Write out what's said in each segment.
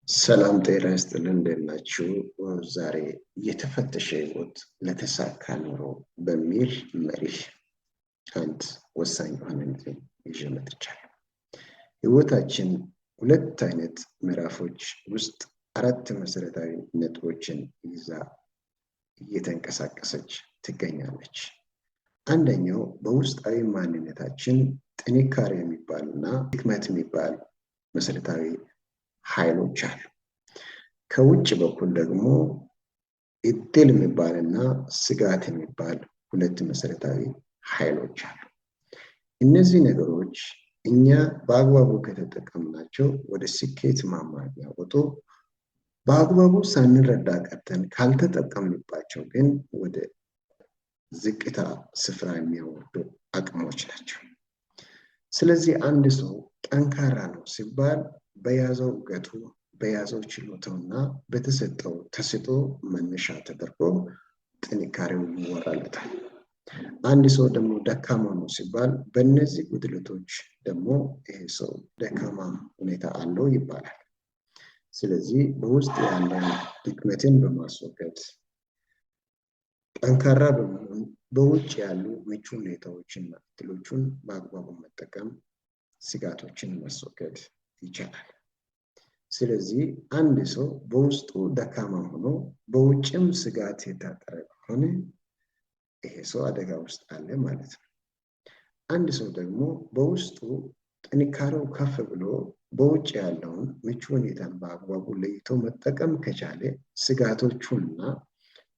ሰላም ጤና ይስጥልን እንዴት ናችሁ? ዛሬ የተፈተሸ ህይወት ለተሳካ ኑሮ በሚል መሪህ አንድ ወሳኝ የሆነ ነገር ይዤ መጥቻለሁ። ህይወታችን ሁለት አይነት ምዕራፎች ውስጥ አራት መሰረታዊ ነጥቦችን ይዛ እየተንቀሳቀሰች ትገኛለች። አንደኛው በውስጣዊ ማንነታችን ጥንካሬ የሚባልና ድክመት የሚባል መሰረታዊ ኃይሎች አሉ። ከውጭ በኩል ደግሞ እድል የሚባልና ስጋት የሚባል ሁለት መሰረታዊ ኃይሎች አሉ። እነዚህ ነገሮች እኛ በአግባቡ ከተጠቀምናቸው ወደ ስኬት ማማ የሚያወጡ፣ በአግባቡ ሳንረዳ ቀርተን ካልተጠቀምንባቸው ግን ወደ ዝቅታ ስፍራ የሚያወርዱ አቅሞች ናቸው። ስለዚህ አንድ ሰው ጠንካራ ነው ሲባል በያዘው እውቀቱ በያዘው ችሎታውና በተሰጠው ተሰጥኦ መነሻ ተደርጎ ጥንካሬው ይወራለታል። አንድ ሰው ደግሞ ደካማ ነው ሲባል በእነዚህ ጉድለቶች ደግሞ ይሄ ሰው ደካማ ሁኔታ አለው ይባላል። ስለዚህ በውስጥ ያለን ድክመትን በማስወገድ ጠንካራ በመሆን በውጭ ያሉ ምቹ ሁኔታዎችና እድሎችን በአግባቡ መጠቀም ስጋቶችን ማስወገድ ይቻላል። ስለዚህ አንድ ሰው በውስጡ ደካማ ሆኖ በውጭም ስጋት የታጠረ ከሆነ ይሄ ሰው አደጋ ውስጥ አለ ማለት ነው። አንድ ሰው ደግሞ በውስጡ ጥንካሬው ከፍ ብሎ በውጭ ያለውን ምቹ ሁኔታን በአግባቡ ለይቶ መጠቀም ከቻለ ስጋቶቹና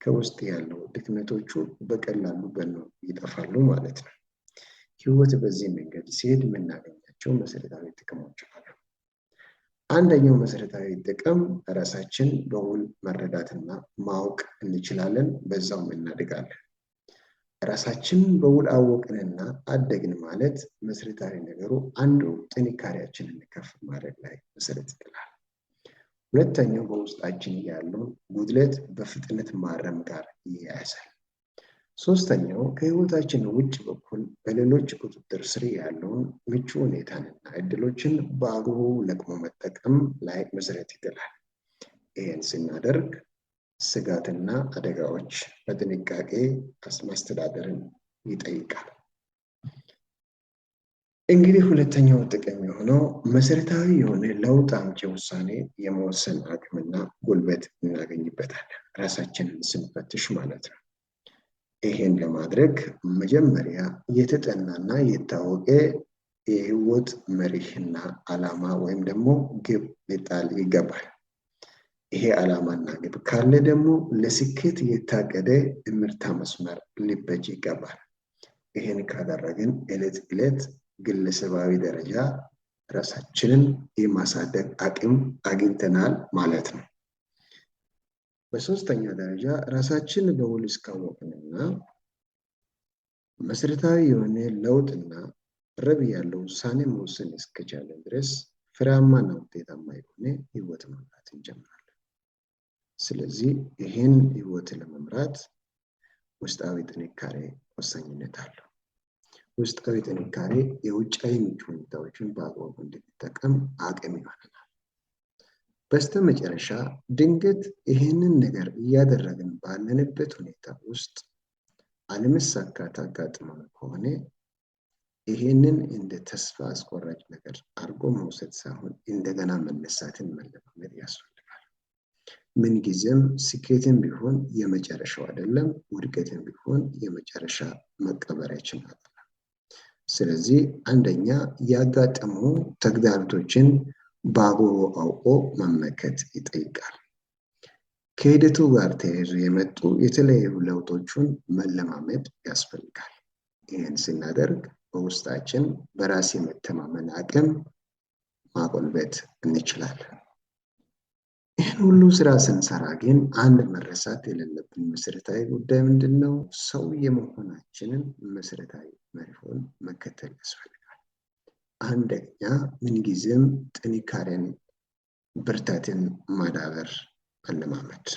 ከውስጥ ያለው ድክመቶቹ በቀላሉ በነው ይጠፋሉ ማለት ነው። ህይወት በዚህ መንገድ ሲሄድ የምናገኛቸው መሰረታዊ ጥቅሞች አሉ። አንደኛው መሰረታዊ ጥቅም ራሳችን በውል መረዳትና ማወቅ እንችላለን፣ በዛው እናድጋለን። ራሳችን በውል አወቅንና አደግን ማለት መሰረታዊ ነገሩ አንዱ ጥንካሬያችንን ከፍ ማድረግ ላይ መሰረት ይጥላል። ሁለተኛው በውስጣችን ያለውን ጉድለት በፍጥነት ማረም ጋር ይያያዛል። ሶስተኛው ከህይወታችን ውጭ በኩል በሌሎች ቁጥጥር ስር ያለውን ምቹ ሁኔታንና እድሎችን በአግባቡ ለቅሞ መጠቀም ላይ መሰረት ይጥላል። ይህን ስናደርግ ስጋትና አደጋዎች በጥንቃቄ ማስተዳደርን ይጠይቃል። እንግዲህ ሁለተኛው ጥቅም የሆነው መሰረታዊ የሆነ ለውጥ አምጪ ውሳኔ የመወሰን አቅምና ጉልበት እናገኝበታለን፣ ራሳችንን ስንፈትሽ ማለት ነው። ይሄን ለማድረግ መጀመሪያ የተጠናና የታወቀ የህይወት መሪህና ዓላማ ወይም ደግሞ ግብ ሊጣል ይገባል። ይሄ ዓላማና ግብ ካለ ደግሞ ለስኬት የታቀደ እምርታ መስመር ሊበጅ ይገባል። ይሄን ካደረግን ዕለት ዕለት ግለሰባዊ ደረጃ ራሳችንን የማሳደግ አቅም አግኝተናል ማለት ነው። በሶስተኛ ደረጃ ራሳችን በውል እስካወቅንና መሰረታዊ የሆነ ለውጥና ረብ ያለው ውሳኔ መወሰን እስከቻለን ድረስ ፍሬያማና ውጤታማ የሆነ ህይወት መምራት እንጀምራለን። ስለዚህ ይህን ህይወት ለመምራት ውስጣዊ ጥንካሬ ወሳኝነት አለው። ውስጣዊ ጥንካሬ የውጫዊ ምቹ ሁኔታዎችን በአግባቡ እንድንጠቀም አቅም ይሆናል። በስተመጨረሻ ድንገት ይሄንን ነገር እያደረግን ባለንበት ሁኔታ ውስጥ አለመሳካት አጋጥሞን ከሆነ ይሄንን እንደ ተስፋ አስቆራጭ ነገር አድርጎ መውሰድ ሳይሆን እንደገና መነሳትን መለማመድ ያስፈልጋል። ምንጊዜም ስኬትን ቢሆን የመጨረሻው አይደለም፣ ውድቀትን ቢሆን የመጨረሻ መቀበሪያችን አይደለም። ስለዚህ አንደኛ ያጋጠሙ ተግዳሮቶችን በአግባቡ አውቆ መመከት ይጠይቃል። ከሂደቱ ጋር ተያይዞ የመጡ የተለያዩ ለውጦችን መለማመድ ያስፈልጋል። ይህን ስናደርግ በውስጣችን በራስ የመተማመን አቅም ማጎልበት እንችላለን። ይህን ሁሉ ስራ ስንሰራ ግን አንድ መረሳት የሌለብን መሰረታዊ ጉዳይ ምንድን ነው? ሰው የመሆናችንን መሰረታዊ መርሆን መከተል ያስፈልጋል። አንደኛ ምንጊዜም ጥንካሬን ብርታትን ማዳበር መለማመድ።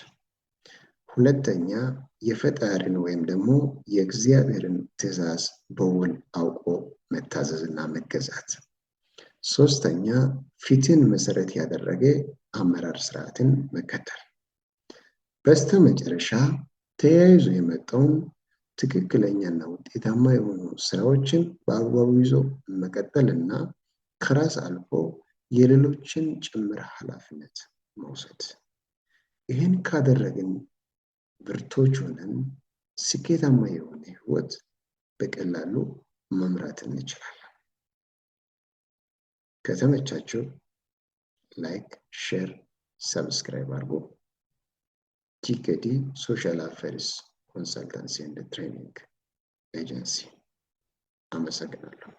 ሁለተኛ የፈጣሪን ወይም ደግሞ የእግዚአብሔርን ትእዛዝ በውል አውቆ መታዘዝና መገዛት። ሶስተኛ ፊትን መሰረት ያደረገ አመራር ስርዓትን መከተል። በስተመጨረሻ ተያይዞ የመጣውን ትክክለኛና ውጤታማ የሆኑ ስራዎችን በአግባቡ ይዞ መቀጠልና ከራስ አልፎ የሌሎችን ጭምር ኃላፊነት መውሰድ። ይህን ካደረግን ብርቶች ሆነን ስኬታማ የሆነ ህይወት በቀላሉ መምራት እንችላለን። ከተመቻችሁ ላይክ፣ ሼር፣ ሰብስክራይብ አድርጉ። ቲኬዲ ሶሻል አፌርስ ኮንሰልታንሲ ኤንድ ትሬኒንግ ኤጀንሲ። አመሰግናለሁ።